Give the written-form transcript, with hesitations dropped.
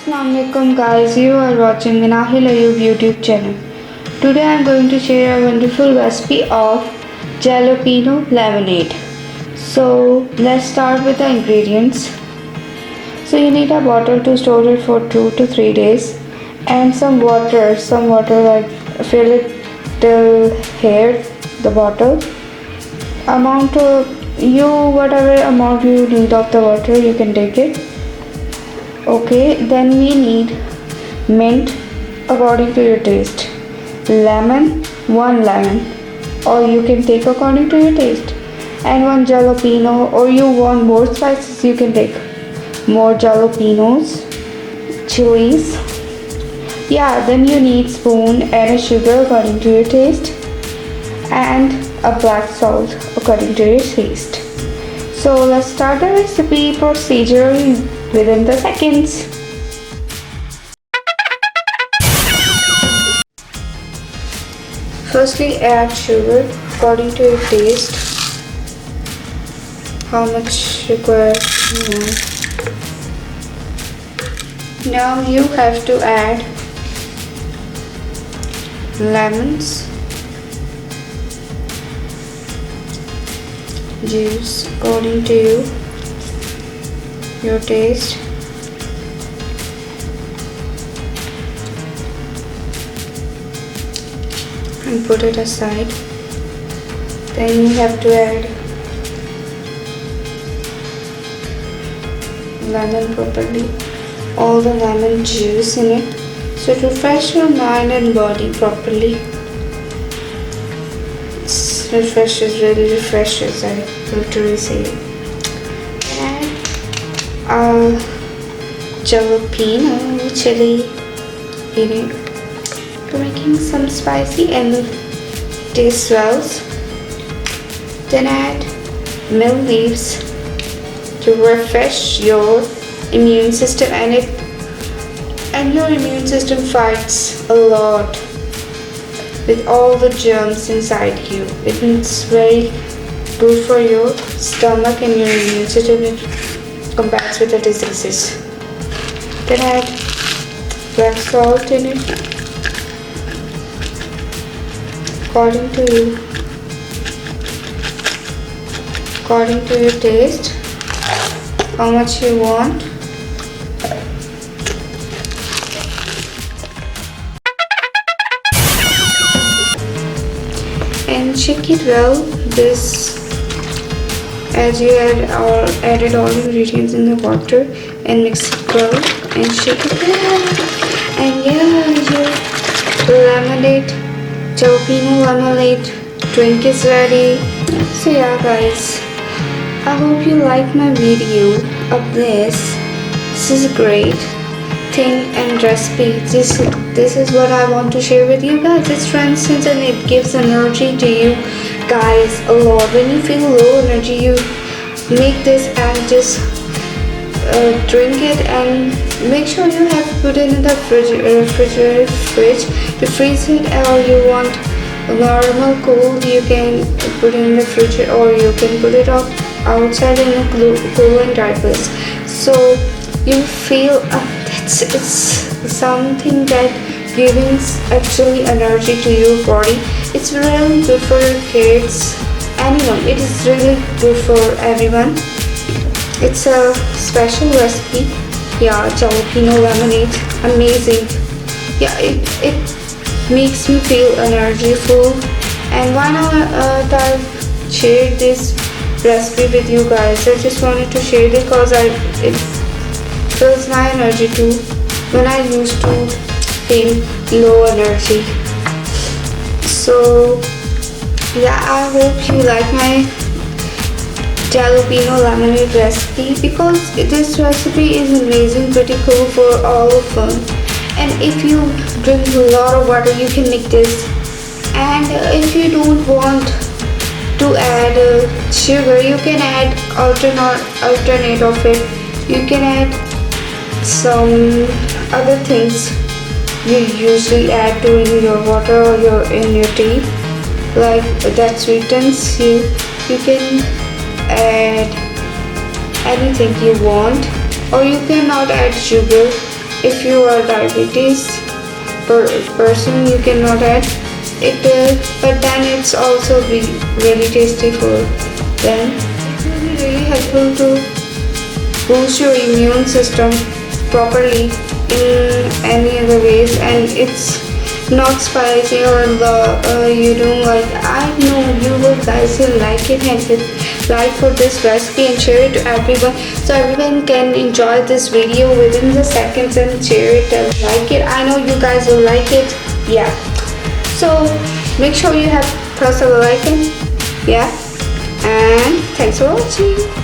Assalamualaikum guys, you are watching Minahil Ayub YouTube channel. Today I am going to share a wonderful recipe of jalapeno lemonade. So let's start with the ingredients. So you need a bottle to store it for 2 to 3 days and some water like fill it till here the bottle. Amount you whatever amount you need of the water you can take it. Okay, then we need mint according to your taste, lemon, one lemon, or you can take according to your taste, and one jalapeno, or you want more spices, you can take more jalapenos, chilies. Yeah, then you need spoon and a sugar according to your taste, and a black salt according to your taste. So let's start the recipe procedure within the seconds. Firstly, add sugar according to your taste. How much required you want. Now you have to add lemons juice according to your taste. And put it aside. Then you have to add lemon properly, all the lemon juice in it, so it refresh your mind and body properly. Really refreshes, I literally say. And jalapeno chili in it to making some spicy and taste wells. Then add mill leaves to refresh your immune system, and your immune system fights a lot with all the germs inside you. It's very good for your stomach and your immune system. It combats with the diseases. Then add black salt in it according to your taste, how much you want. And shake it well. This, as you added all the ingredients in the water, and mix it well and shake it well. And yeah, your lemonade, jalapeno lemonade drink is ready. So yeah guys, I hope you like my video of this. This is a great thing and recipe. This is what I want to share with you guys. It's strengthens and it gives energy to you guys a lot. When you feel low energy, you make this and just drink it, and make sure you have put it in the fridge to freeze it, or you want normal cold, you can put it in the fridge, or you can put it outside in a cool and dry place. So you feel it's something that giving actually energy to your body. It's really good for your kids, anyone. It is really good for everyone. It's a special recipe. Yeah, jalapeno lemonade, amazing. Yeah, it makes me feel energyful. And why not I share this recipe with you guys? I just wanted to share it because it fills my energy too when I used to feel low energy. So yeah, I hope you like my jalapeno lemonade recipe, because this recipe is amazing, pretty cool for all of them. And if you drink a lot of water, you can make this. And if you don't want to add sugar, you can add alternate of it. You can add some other things you usually add to in your water or in your tea, like that sweetens you. You can add anything you want, or you cannot add sugar. if you are diabetes person, you cannot add it, but then it's also be really tasty for them. It will be really helpful to boost your immune system properly in any other ways, and it's not spicy or the you don't like. I know you will guys will like it, and hit like for this recipe and share it to everyone so everyone can enjoy this video within the seconds and share it and like it. I know you guys will like it. Yeah, so make sure you have press the bell icon. Yeah, and thanks for watching.